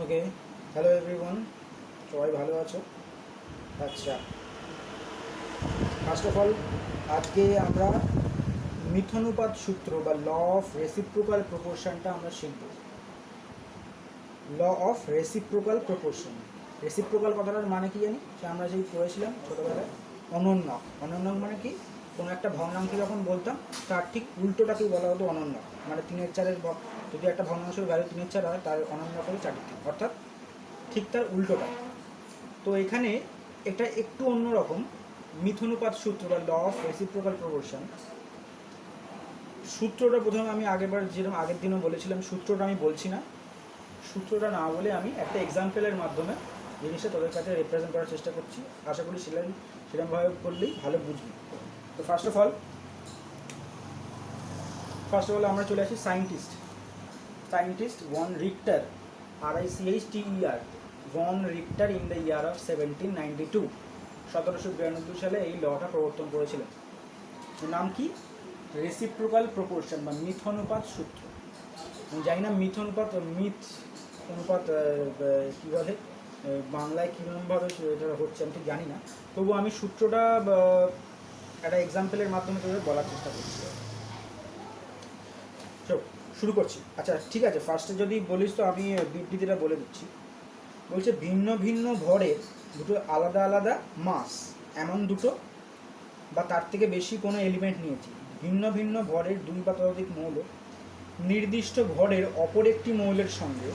ওকে, hello everyone, সবাই ভালো আছো? আচ্ছা, ফার্স্ট অফ অল আজকে আমরা মিথনুপাত সূত্র বা ল অফ রেসিপ্রোকাল প্রপোর্শনটা আমরা শিখব। Law of reciprocal proportion, reciprocal কথাটার মানে কি জানি, সে আমরা যেই পড়েছিলাম ছোটোবেলায়, অনন্যক। অনন্যক মানে কি, কোনো একটা ভগ্নাংশ যখন বলতাম তার ঠিক উল্টোটাকেই বলা হতো অনন্যক। মানে 3/4 যদি একটা ভগ্নাংশের ভ্যালু 3/4 হয়, তার অনন্যক হলো 4/3, অর্থাৎ ঠিক তার উল্টোটা। তো এখানে এটা একটু অন্যরকম। মিথনুপাত সূত্র বা ল অফ রেসিপ্রোকাল প্রপোর্শন সূত্রটা প্রথমে আমি আগের দিনও বলেছিলাম, সূত্রটা আমি বলছি না। সূত্রটা না বলে আমি একটা এক্সাম্পলের মাধ্যমে জিনিসটা তোদের কাছে রিপ্রেজেন্ট করার চেষ্টা করছি। আশা করি সেরকমভাবে করলেই ভালো বুঝবি। তো ফার্স্ট অফ অল আমরা চলে আসি scientist one Richter, RICHTER, von Richter in the year of 1792, 1792 সালে এই লটা প্রবর্তন করেছিলেন। নাম কি? রেসিপ্রোকাল প্রপোর্শন বা মিথনুপাত সূত্র। আমি জানি না মিথ অনুপাত কী বলে বাংলায় কীরকমভাবে এটা হচ্ছে আমি ঠিক জানি না, তবু আমি সূত্রটা একটা এক্সাম্পলের মাধ্যমে তোদের বলার চেষ্টা করছি। শুরু করছি। আচ্ছা ঠিক আছে, ফার্স্টে যদি বলিস তো আমি বিবৃতিটা বলে দিচ্ছি। বলছে ভিন্ন ভিন্ন ভরের দুটো আলাদা আলাদা মাস, এমন দুটো বা তার থেকে বেশি কোনো এলিমেন্ট নিয়েছি। ভিন্ন ভিন্ন ভরের দুই বা ততোধিক মৌল নির্দিষ্ট ভরের অপর একটি মৌলের সঙ্গে,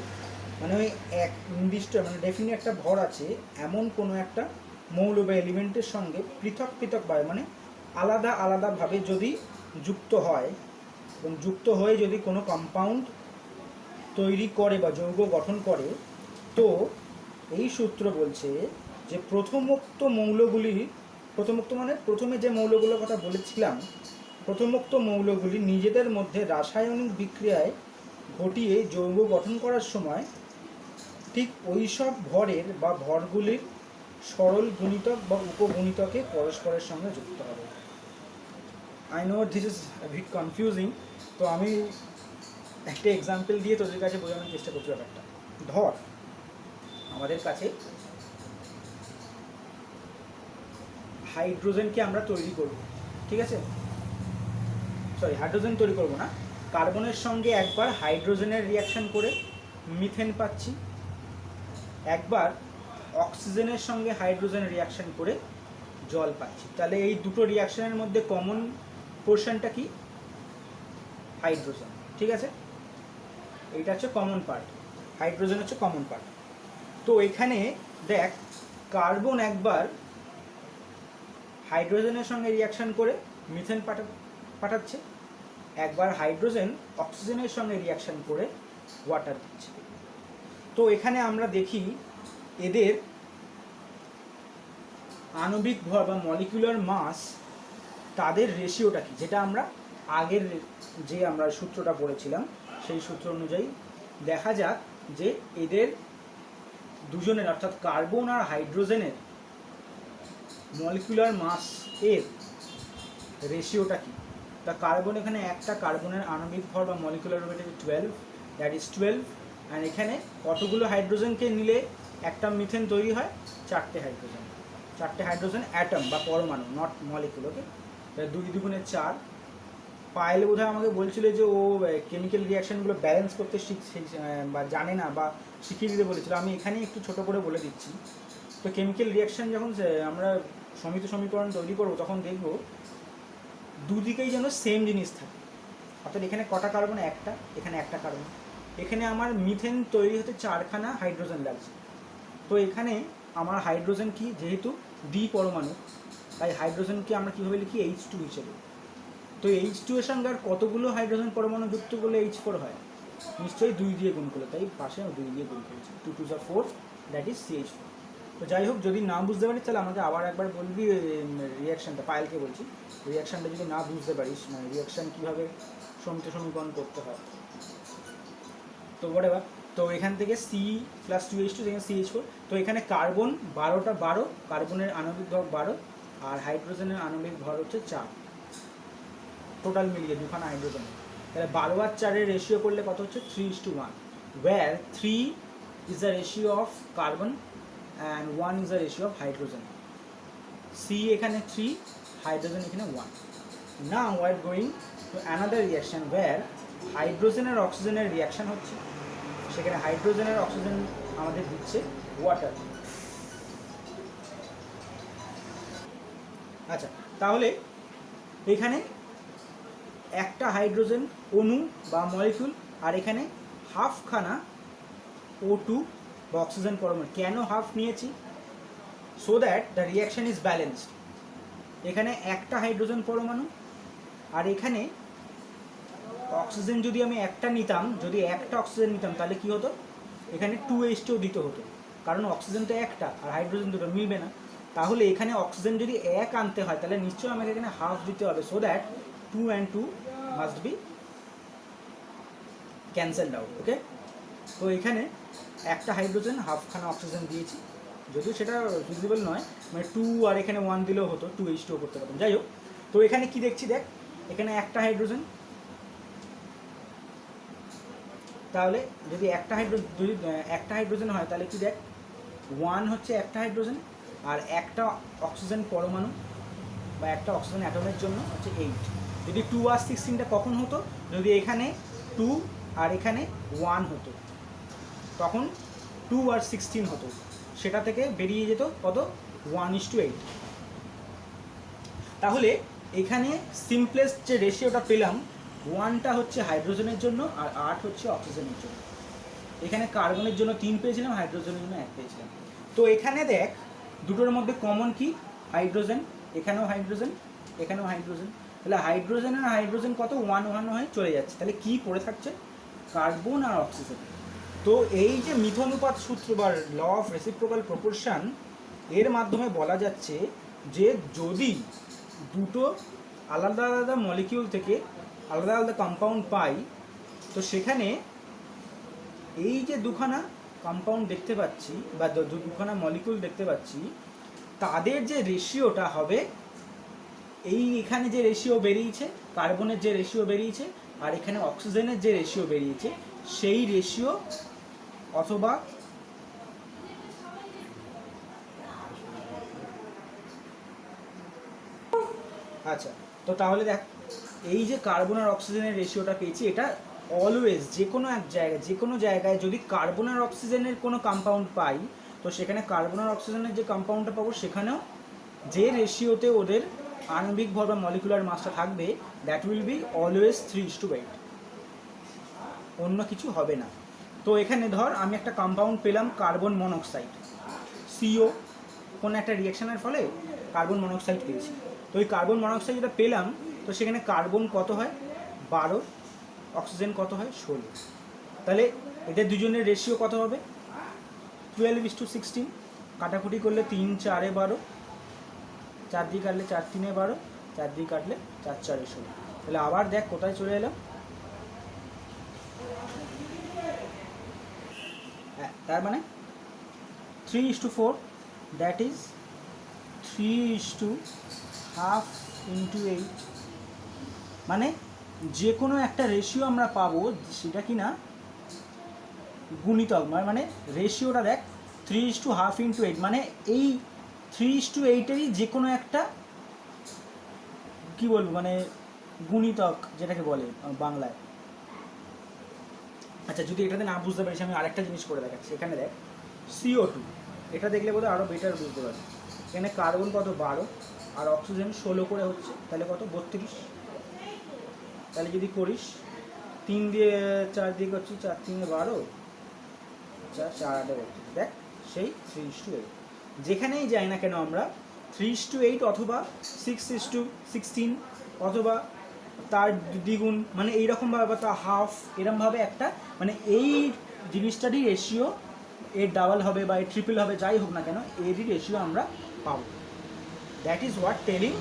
মানে ওই এক নির্দিষ্ট মানে ডেফিনিট একটা ভর আছে এমন কোনো একটা মৌল বা এলিমেন্টের সঙ্গে পৃথক পৃথকভাবে মানে আলাদা আলাদাভাবে যদি যুক্ত হয় এবং যুক্ত হয়ে যদি কোনো কম্পাউন্ড তৈরি করে বা যৌগ গঠন করে, তো এই সূত্র বলছে যে প্রথমোক্ত মানে প্রথমে যে মৌলগুলোর কথা বলেছিলাম, প্রথমোক্ত মৌলগুলি নিজেদের মধ্যে রাসায়নিক বিক্রিয়ায় ঘটিয়ে যৌগ গঠন করার সময় ঠিক ওই সব ভরের বা ভরগুলির সরল গুণিতক বা উপগুণিতকে পরস্পরের সঙ্গে যুক্ত হবে। I know this is bit confusing, তো আমি একটা এক্সাম্পল দিয়ে তোদের কাছে বোঝানোর চেষ্টা করছি ব্যাপারটা। ধর আমাদের কাছে হাইড্রোজেনকে আমরা তৈরি করব, ঠিক আছে? হাইড্রোজেন তৈরি করব না, কার্বনের সঙ্গে একবার হাইড্রোজেনের রিয়াকশান করে মিথেন পাচ্ছি, একবার অক্সিজেনের সঙ্গে হাইড্রোজেন রিয়াকশান করে জল পাচ্ছি। তাহলে এই দুটো রিয়াকশানের মধ্যে কমন পোর্শনটা কি? হাইড্রোজেন, ঠিক আছে? এইটা হচ্ছে কমন পার্ট, হাইড্রোজেন হচ্ছে কমন পার্ট। তো এখানে দেখ, কার্বন একবার হাইড্রোজেনের সঙ্গে রিয়াকশান করে মিথেন পাঠাচ্ছে, একবার হাইড্রোজেন অক্সিজেনের সঙ্গে রিয়াকশান করে ওয়াটার দিচ্ছে। তো এখানে আমরা দেখি এদের আণবিক ভর বা মলিকুলার মাস, তাদের রেশিওটা কি, যেটা আমরা আগের যে আমরা সূত্রটা পড়েছিলাম সেই সূত্র অনুযায়ী দেখা যাক যে এদের দুজনের অর্থাৎ কার্বন আর হাইড্রোজেনের মলিকুলার মাস এর রেশিওটা কি। তা কার্বন, এখানে একটা কার্বনের আণবিক ভর বা মলিকুলার ওয়েট 12, দ্যাট ইজ 12, আর এখানে কতগুলো হাইড্রোজেনকে নিলে একটা মিথেন তৈরি হয়? 4টে হাইড্রোজেন অ্যাটম বা পরমাণু, নট মলিকুল। ওকে, 2 × 4। পায়েল বোধহয় আমাকে বলছিল যে ও কেমিক্যাল রিয়াকশানগুলো ব্যালেন্স করতে বা জানে না, বা শিখিয়ে দিতে বলেছিল। আমি এখানে একটু ছোটো করে বলে দিচ্ছি। তো কেমিক্যাল রিয়াকশান যখন আমরা সমিত সমীকরণ তৈরি করবো, তখন দেখবো দুদিকেই যেন সেম জিনিস থাকে। অর্থাৎ এখানে কটা কার্বন? একটা, এখানে একটা কার্বন। এখানে আমার মিথেন তৈরি হতে 4খানা হাইড্রোজেন লাগছে। তো এখানে আমার হাইড্রোজেন কি, যেহেতু দ্বি পরমাণু, তাই হাইড্রোজেনকে আমরা কীভাবে লিখি? H2 হিসেবে। তো H2 এর সঙ্গে আর কতগুলো হাইড্রোজেন পরমাণু যুক্ত করলে H4 হয়? নিশ্চয়ই 2 দিয়ে গুণ করলে, তাই পাশে 2 দিয়ে গুণ করেছি। 2 2 4, দ্যাট ইজ CH4। তো যাই হোক, যদি না বুঝতে পারিস তাহলে আমাকে আবার একবার বলবি রিয়াকশানটা, পায়েলকে বলছি, রিয়াকশানটা যদি না বুঝতে পারিস, মানে রিয়াকশান কীভাবে সমিত সমীকরণ করতে হয়। তো হোয়াটএভার, তো এখান থেকে C+2H2, সেখানে CH4। তো এখানে কার্বন 12 কার্বনের আণবিক ভর 12, আর হাইড্রোজেনের আণবিক ভর হচ্ছে 4, টোটাল মিলিয়ে দুখানা হাইড্রোজেন। তাহলে 12 আর 4-এর রেশিও করলে কত হচ্ছে? 3:1, wire 3 is the ratio of carbon and 1 is the ratio of hydrogen. C এখানে 3, hydrogen এখানে 1. Now we are going to another reaction where hydrogen আর অক্সিজেনের রিয়াকশন হচ্ছে, সেখানে হাইড্রোজেন আর অক্সিজেন আমাদের দিচ্ছে ওয়াটার। আচ্ছা, তাহলে এখানে একটা হাইড্রোজেন অণু বা মলিকিউল আর এখানে হাফখানা O2 বা অক্সিজেন পরমাণু। কেন হাফ নিয়েছি? So that the reaction is balanced. এখানে একটা হাইড্রোজেন পরমাণু আর এখানে অক্সিজেন যদি আমি একটা নিতাম, যদি একটা অক্সিজেন নিতাম তাহলে কি হতো, এখানে 2H2 দিতে হতো, কারণ অক্সিজেন তো একটা আর হাইড্রোজেন দুটো মিলবে না। তাহলে এখানে অক্সিজেন যদি এক আনতে হয় তাহলে নিশ্চয়ই আমাকে এখানে হাফ দিতে হবে, so that 2 and 2 must be cancelled out. Okay, তো এখানে একটা হাইড্রোজেন হাফখানা অক্সিজেন দিয়েছি, যদিও সেটা ভিজিবল নয়, মানে 2 আর এখানে 1 দিলেও হতো, 2H2 করতে পারতাম। যাই হোক, তো এখানে কি দেখছি দেখ, এখানে একটা হাইড্রোজেন, তাহলে যদি একটা হাইড্রোজেন হয় তাহলে কি দেখ, 1 হচ্ছে একটা হাইড্রোজেন আর একটা অক্সিজেন পরমাণু বা একটা অক্সিজেন অ্যাটমের জন্য হচ্ছে 8। যদি 2 আর 16টা কখন হতো, যদি এখানে 2 আর এখানে 1 হতো, তখন 2 আর 16 হতো, সেটা থেকে বেরিয়ে যেত কত, 1:8। তাহলে এখানে সিম্পলেস্ট যে রেশিওটা পেলাম, 1টা হচ্ছে হাইড্রোজেনের জন্য আর 8 হচ্ছে অক্সিজেনের জন্য। এখানে কার্বনের জন্য 3 পেয়েছিলাম, হাইড্রোজেনের জন্য 1 পেয়েছিলাম। তো এখানে দেখ দুটোর মধ্যে কমন কি, হাইড্রোজেন, এখানেও হাইড্রোজেন, এখানেও হাইড্রোজেন, তাহলে হাইড্রোজেন আর হাইড্রোজেন কত, 1 হয়ে চলে যাচ্ছে। তাহলে কি পড়ে থাকছে, কার্বন আর অক্সিজেন। তো এই যে মিথনুপাত সূত্র বা ল অফ রেসিপ্রোকাল প্রপোর্শন, এর মাধ্যমে বলা যাচ্ছে যে যদি দুটো আলাদা আলাদা মলিকিউল থেকে আলাদা আলাদা কম্পাউন্ড পাই, তো সেখানে এই যে দুখানা কম্পাউন্ড দেখতে পাচ্ছি বা দুখানা মলিকিউল দেখতে পাচ্ছি, তাদের যে রেশিওটা হবে, এই এখানে যে রেশিও বেরিয়েছে, কার্বনের যে রেশিও বেরিয়েছে আর এখানে অক্সিজেনের যে রেশিও বেরিয়েছে, সেই রেশিও অথবা আচ্ছা, তো তাহলে দেখ এই যে কার্বন আর অক্সিজেনের রেশিওটা পেয়েছি, এটা অলওয়েজ যে কোনো জায়গায় যদি কার্বন আর অক্সিজেনের কোনো কম্পাউন্ড পাই, তো সেখানে কার্বন আর অক্সিজেনের যে কম্পাউন্ডটা পাবো সেখানেও যে রেশিওতে ওদের আণবিক ভর বা মলিকুলার মাসটা থাকবে, দ্যাট উইল বি অলওয়েজ 3:8, অন্য কিছু হবে না। তো এখানে ধর আমি একটা কম্পাউন্ড পেলাম কার্বন মনোক্সাইড, CO, কোনো একটা রিয়াকশনের ফলে কার্বন মনোক্সাইড পেয়েছি। তো ওই কার্বন মনোক্সাইড যেটা পেলাম, তো সেখানে কার্বন কত হয়, 12, অক্সিজেন কত হয়, 16। তাহলে এদের দুজনের রেশিও কত হবে, 12:16। কাটাকুটি করলে 3 4 12, 4 দিয়ে কাটলে 4 3 12, 4 দিয়ে কাটলে 4 4 16। তাহলে আবার দেখ কোথায় চলে এলাম, হ্যাঁ, তার মানে 3:4, দ্যাট ইজ 3:half into 8। মানে যে কোনো একটা রেশিও আমরা পাবো, সেটা কি না গুণিতক, মানে রেশিওটা দেখ 3:half into 8, মানে এই 3:8-এরই যে কোনো একটা কি বলবো, মানে গুণিতক যেটাকে বলে বাংলায়। আচ্ছা, যদি এটাতে না বুঝতে পারিস আমি আরেকটা জিনিস করে দেখাচ্ছি। এখানে দেখ CO2, এটা দেখলে বোধহয় আরও বেটার বুঝতে পারবি। এখানে কার্বন কত, 12 আর অক্সিজেন 16 করে হচ্ছে, তাহলে কত, 32। তাহলে যদি করিস 3 দিয়ে 4 দিয়ে করছি, 4 3 12, 4 4 8 32, দেখ সেই 3:8। যেখানেই যাই না কেন আমরা 3:8 অথবা 6:16 অথবা তার দ্বিগুণ, মানে এইরকমভাবে বা তার হাফ, এরমভাবে একটা, মানে এই জিনিসটারই রেশিও এর ডাবল হবে বা এর ট্রিপল হবে, যাই হোক না কেন এরই রেশিও আমরা পাবো। That is what telling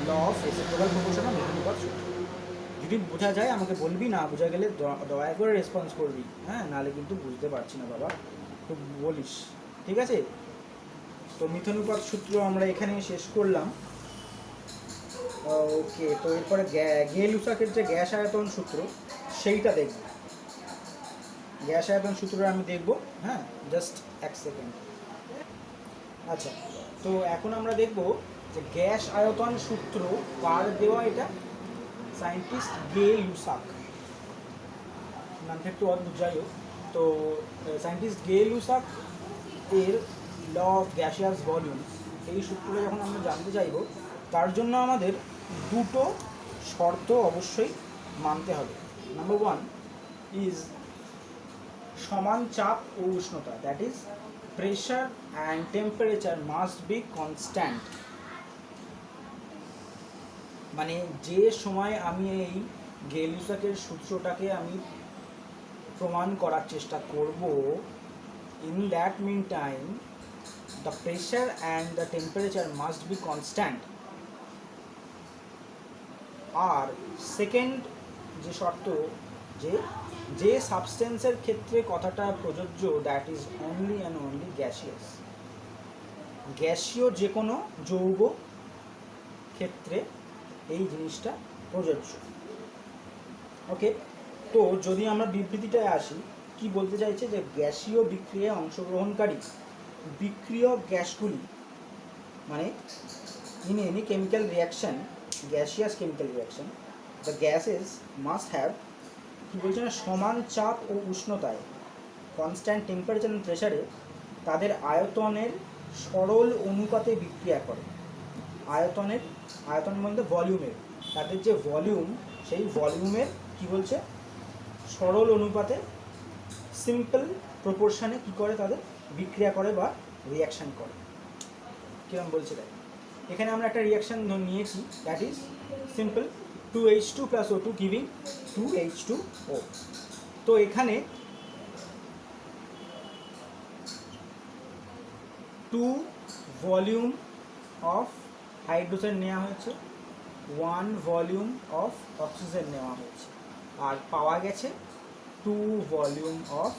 law of reciprocal proportion of মিথনুপাত সূত্র। যদি বোঝা যায় আমাকে বলবি, না বোঝা গেলে দয়া করে রেসপন্স করবি, হ্যাঁ, নাহলে কিন্তু বুঝতে পারছি না বাবা, তো বলিস, ঠিক আছে? তো মিথনুপাত সূত্র আমরা এখানে শেষ করলাম। ওকে, তো এরপরে গে লুসাকের যে গ্যাস আয়তন সূত্র সেইটা দেখব। গ্যাস আয়তন সূত্রটা আমি দেখব, হ্যাঁ, জাস্ট এক সেকেন্ড। আচ্ছা, তো এখন আমরা দেখব যে গ্যাস আয়তন সূত্র কার দেওয়া, এটা সায়েন্টিস্ট গে লুসাক, নামটা একটু অদ্ভুত, যাই হোক। তো সায়েন্টিস্ট গে লুসাক এর ল অফ গ্যাসিয়াস ভলিউমস, এই সূত্রটা যখন আমরা জানতে চাইব, তার জন্য আমাদের দুটো শর্ত অবশ্যই মানতে হবে। নাম্বার ওয়ান ইজ সমান চাপ ও উষ্ণতা, that is pressure and temperature must be constant. মানে যে সময় আমি এই গে লুসাকের সূত্রটাকে আমি প্রমাণ করার চেষ্টা করব, in that meantime the pressure and the temperature must be constant. আর সেকেন্ড যে শর্ত, যে যে সাবস্টেন্সের ক্ষেত্রে কথাটা প্রযোজ্য, that is only and only gaseous. গ্যাসীয় যে কোনো যৌগ ক্ষেত্রে এই জিনিসটা প্রযোজ্য। ওকে, তো যদি আমরা বিবৃতিটায় আসি, কি বলতে চাইছে, যে গ্যাসীয় বিক্রিয়ায় অংশগ্রহণকারী বিক্রিয়ক গ্যাসগুলি, মানে in any chemical reaction, gaseous chemical reaction, the gases must have, কি বলছে না, সমান চাপ ও উষ্ণতায়, কনস্ট্যান্ট টেম্পারেচার অ্যান্ড প্রেশারে তাদের আয়তনের সরল অনুপাতে বিক্রিয়া করে। আয়তন বলতে ভলিউমের, তাদের যে ভলিউম, সেই ভলিউমের কি বলছে, সরল অনুপাতে, সিম্পল প্রপোর্শনে কি করে, তাদের বিক্রিয়া করে বা রিয়াকশান করে। কিরম বলছে দেখ, এখানে আমরা একটা রিয়াকশান নিয়েছি, that is simple 2H2 + O2 giving 2H2O। তো এখানে 2 ভলিউম অফ হাইড্রোজেন নেওয়া হয়েছে, 1 ভলিউম অফ অক্সিজেন নেওয়া হয়েছে, আর পাওয়া গেছে 2 ভলিউম অফ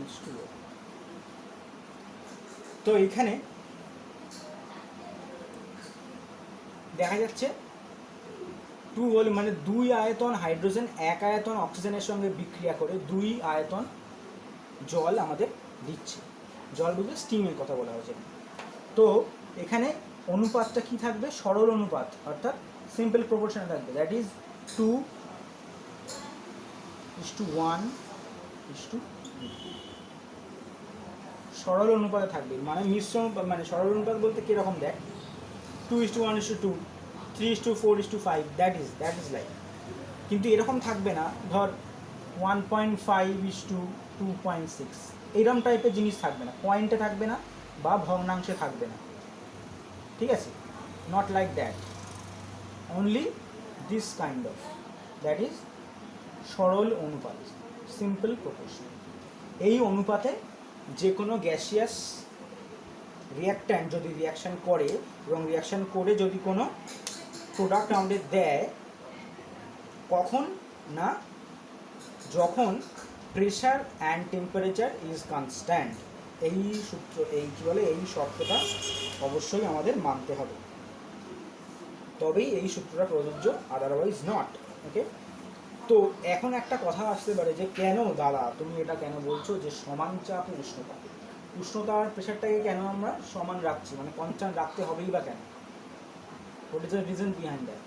H2O। তো এখানে দেখা যাচ্ছে 2 ভলিউম মানে 2 আয়তন হাইড্রোজেন 1 আয়তন অক্সিজেনের সঙ্গে বিক্রিয়া করে 2 আয়তন জল আমাদের দিচ্ছে। জল বলতে স্টিমের কথা বলা হয়েছে। তো এখানে অনুপাতটা কি থাকবে, সরল অনুপাত, অর্থাৎ সিম্পল প্রপোর্শনে থাকবে, দ্যাট ইজ 2:1:2। সরল অনুপাতে থাকবে, মানে মিশ্র, মানে সরল অনুপাত বলতে কীরকম দেখ, 2:1:2, 3:4:5, দ্যাট ইজ লাইক। কিন্তু এরকম থাকবে না, ধর 1.5:2.6, এইরকম টাইপের জিনিস থাকবে না, পয়েন্টে থাকবে না বা ভগ্নাংশে থাকবে না, ঠিক আছে, not like that, only this kind of, that is সরল অনুপাত, সিম্পল প্রপোর্শন। এই অনুপাতে যে কোনো গ্যাসিয়াস রিয়াক্ট্যান্ট যদি রিয়াকশান করে, এবং রিয়াকশান করে যদি কোনো প্রোডাক্ট আমাদের দেয়, কখন না, যখন pressure and temperature is constant. এই সূত্র, এই কী বলে, এই শর্তটা অবশ্যই আমাদের মানতে হবে, তবেই এই সূত্রটা প্রযোজ্য, আদারওয়াইজ নট। ওকে, তো এখন একটা কথা আসতে পারে যে কেন দাদা তুমি এটা কেন বলছো যে সমান চাপ উষ্ণতা, উষ্ণতা আর প্রেশারটাকে কেন আমরা সমান রাখছি, মানে কনস্ট্যান্ট রাখতে হবেই বা কেন, what is the reason behind that.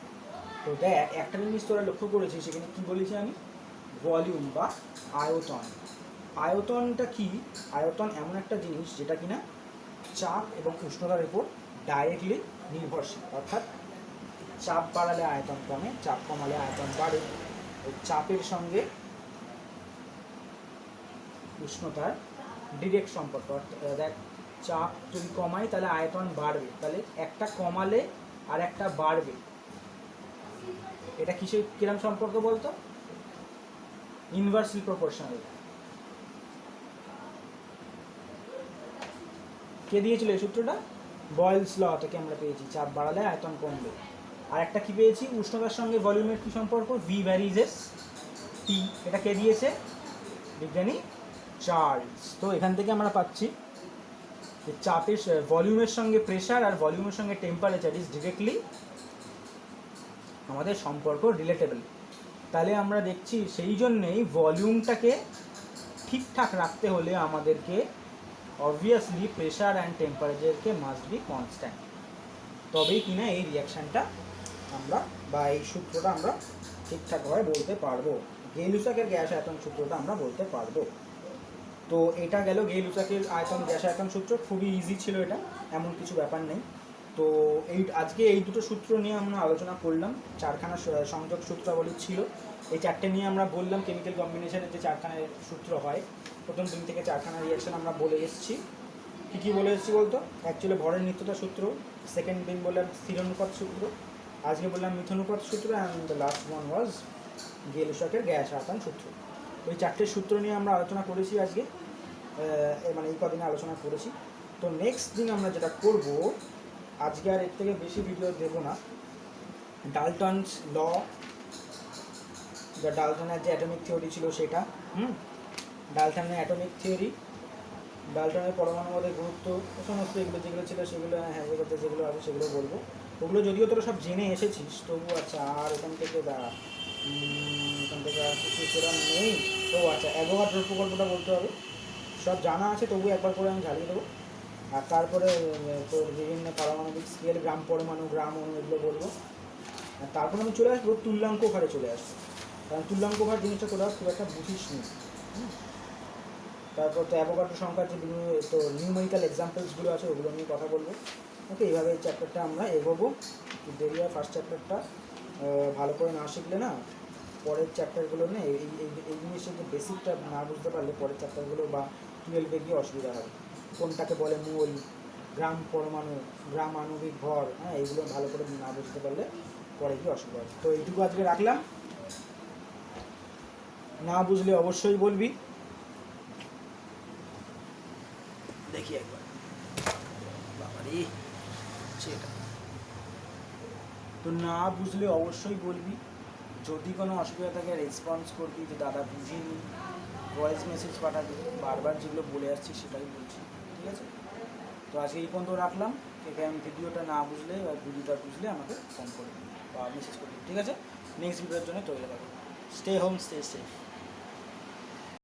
তো দেখ, একটা জিনিস তোরা লক্ষ্য করেছি, সেখানে কী বলেছি আমি, ভলিউম বা আয়তন। আয়তনটা কি, আয়তন এমন একটা জিনিস যেটা কিনা চাপ এবং উষ্ণতার উপর ডাইরেক্টলি নির্ভরশীল, অর্থাৎ চাপ বাড়ালে আয়তন কমে, চাপ কমালে আয়তন বাড়ে। ওই চাপের সঙ্গে উষ্ণতার ডিরেক্ট সম্পর্ক, দেখ চাপ যদি কমাই তাহলে আয়তন বাড়বে, তাহলে একটা কমালে আর একটা বাড়বে, এটা কিসের কিরম সম্পর্ক বলতো, ইনভার্সলি প্রপোর্শনাল। কে দিয়েছিল এই সূত্রটা, বয়েলস ল থেকে আমরা পেয়েছি, চাপ বাড়ালে আয়তন কমবে। আর একটা কি পেয়েছি, উষ্ণতার সঙ্গে ভলিউমের কি সম্পর্ক, ভি ভ্যারিজেস টি, এটা কে দিয়েছে, বিজ্ঞানী চার্লস। তো এখান থেকে আমরা পাচ্ছি যে চাপের ভলিউমের সঙ্গে প্রেশার আর ভলিউমের সঙ্গে টেম্পারেচার ইজ ডিরেক্টলি আমাদের সম্পর্ক রিলেটেবল। তাহলে আমরা দেখছি সেই জন্যেই ভলিউমটাকে ঠিকঠাক রাখতে হলে আমাদেরকে অবভিয়াসলি প্রেশার অ্যান্ড টেম্পারেচারকে মাস্ট বি কনস্ট্যান্ট, তবেই কিনা এই রিয়াকশানটা আমরা বা এই সূত্রটা আমরা ঠিকঠাকভাবে বলতে পারবো, গেই-লুসাকের গ্যাস আয়তন সূত্রটা আমরা বলতে পারবো। তো এটা গেল গেই-লুসাকের আয়তন গ্যাস আয়তন সূত্র, খুবই ইজি ছিল এটা, এমন কিছু ব্যাপার নেই। তো আজকে এই দুটো সূত্র নিয়ে আমরা আলোচনা করলাম, চারখানা সংযোগ সূত্রাবলী ছিল, এই চারটে নিয়ে আমরা বললাম কেমিক্যাল কম্বিনেশনের যে চারখানা সূত্র হয়, প্রথম 3 থেকে 4খানা রিয়াকশন আমরা বলে এসেছি। কী বলে এসেছি বলতো? অ্যাকচুয়ালি ভরের নিত্যতা সূত্র, সেকেন্ড দিন বললাম স্থিরানুপাত সূত্র, আজকে বললাম মিথানুপাত সূত্র, and the last one was গেই-লুসাকের গ্যাস আয়তন সূত্র। ওই চারটে সূত্র নিয়ে আমরা আলোচনা করেছি আজকে, মানে এই কদিনে আলোচনা করেছি। তো নেক্সট দিন আমরা যেটা করব, আজকে আর এর থেকে বেশি ভিডিও দেবো না, ডালটনস ল বা ডালটনের যে অ্যাটমিক থিওরি ছিল সেটা, ডালটনের অ্যাটমিক থিওরি, ডালটনের পরমাণুবাদের গুরুত্ব, সমস্ত এগুলো যেগুলো ছিল সেগুলো, হ্যাঁ এগুলোতে যেগুলো আছে সেগুলো বলবো। ওগুলো যদিও তোরা সব জেনে এসেছিস তবু আচ্ছা, আর এখান থেকে এখান থেকে আর কিছু সেরকম নেই। তো আচ্ছা, অ্যাভোগাড্রোর প্রকল্পটা বলতে হবে, সব জানা আছে তবু একবার করে আমি ঝালিয়ে দেবো। আর তারপরে তোর বিভিন্ন পারমাণবিক স্কেল, গ্রাম পরমাণু, গ্রাম অণু, এগুলো বলবো। আর তারপর আমি চলে আসবো তুল্যাঙ্ক ভারে চলে আসবো, কারণ তুল্যাঙ্ক ভার জিনিসটা তোরা খুব একটা বুঝিস নি। তারপর তো অ্যাভোগাড্রো সংখ্যার যে বিভিন্ন তো নিউমেরিক্যাল এক্সাম্পলসগুলো আছে ওগুলো নিয়ে কথা বলবো। ওকে, এইভাবে এই চ্যাপ্টারটা আমরা এগোবো। দেরি হয়, ফার্স্ট চ্যাপ্টারটা ভালো করে না শিখলে না পরের চ্যাপ্টারগুলো না, এই জিনিসের যে বেসিকটা না বুঝতে পারলে পরের চ্যাপ্টারগুলো বা 12-এ গিয়ে অসুবিধা হবে। কোনটাকে বলে মূল, গ্রাম পরমাণু, গ্রাম আণবিক ভর, হ্যাঁ এইগুলো ভালো করে না বুঝতে পারলে পরে গিয়ে অসুবিধা হবে। তো এইটুকু আজকে রাখলাম, না বুঝলে অবশ্যই বলবি। দেখি একবার, বাবারে সেটা তো না বুঝলে অবশ্যই বলবি, যদি কোনো অসুবিধা থাকে রেসপন্স করবি যে দাদা বুঝিনি, ভয়েস মেসেজ পাঠাবি, বারবার যেগুলো বলে আসছি সেটাই বলছি, ঠিক আছে? তো আজকে এই পর্যন্ত রাখলাম। এখানে ভিডিওটা না বুঝলে বা ভিডিওটা বুঝলে আমাকে ফোন করবি বা মেসেজ করবি, ঠিক আছে? নেক্সট ভিডিওর জন্য তৈরি থাকবে। Stay home, stay safe.